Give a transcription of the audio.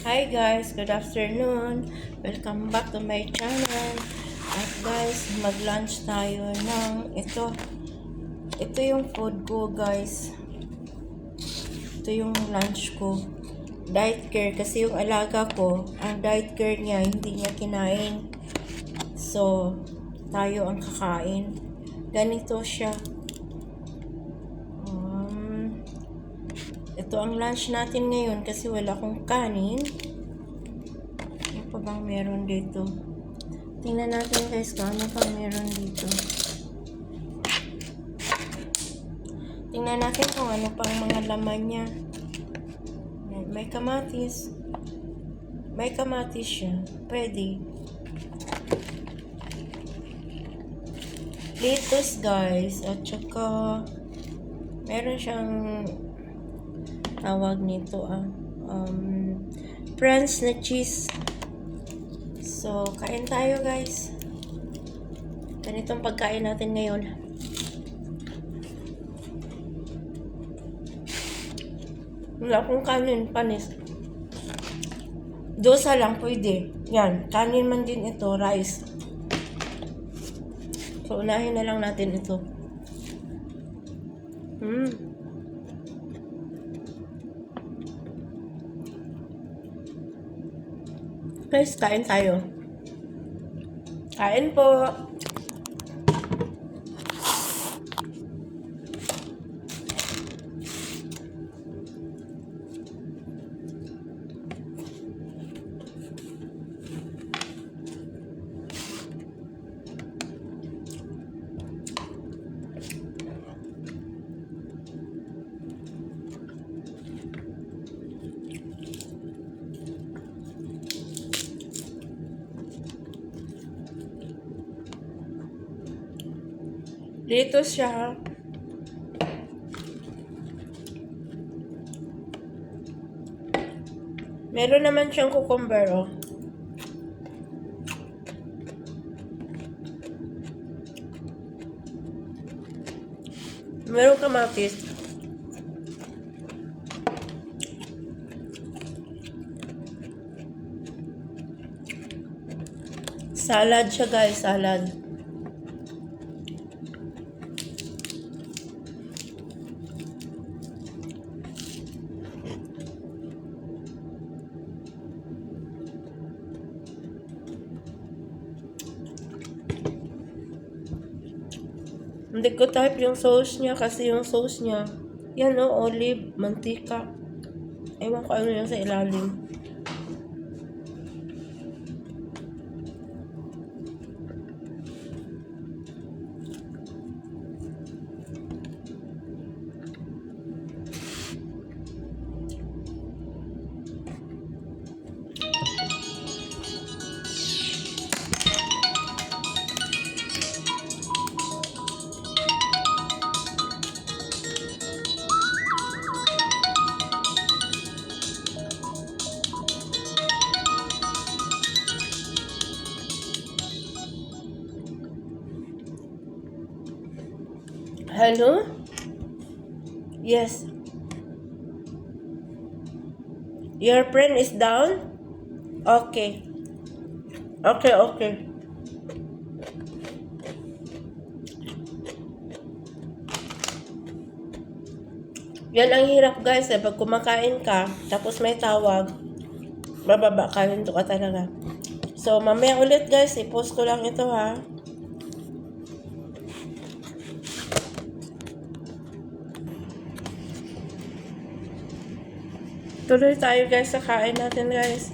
Hi guys, good afternoon. Welcome back to my channel. At guys, mag-lunch tayo ng ito. Ito yung food ko guys. Ito yung lunch ko. Diet care kasi yung alaga ko, ang diet care niya hindi niya kinain. So, tayo ang kakain. Ganito siya. Ito ang lunch natin ngayon kasi wala akong kanin. Ano pa bang meron dito? Tingnan natin guys kung ano pang meron dito. Tingnan natin kung ano pang mga laman niya. May kamatis. May kamatis siya. Pwede. Lettuce guys. At saka meron siyang tawag nito French na cheese. So, kain tayo guys. Ganitong pagkain natin ngayon. Wala akong kanin, panis. Dosa lang pwede. Yan, kanin man din ito, rice. So, unahin na lang natin ito. Guys, kain tayo. Kain po. Dito siya. Meron naman siyang cucumber, oh. Meron kamatis. Salad siya, guys. Salad. Hindi ko type yung sauce niya kasi yung sauce niya, yan o, olive, mantika. Ewan ko ano yan sa ilalim. Hello? Yes. Your friend is down? Okay. Okay. Yan ang hirap guys pag kumakain ka, tapos may tawag, bababa ka, hinto ka talaga. So, mamaya ulit guys, i-post ko lang ito ha. Tuloy tayo guys sa kain natin guys.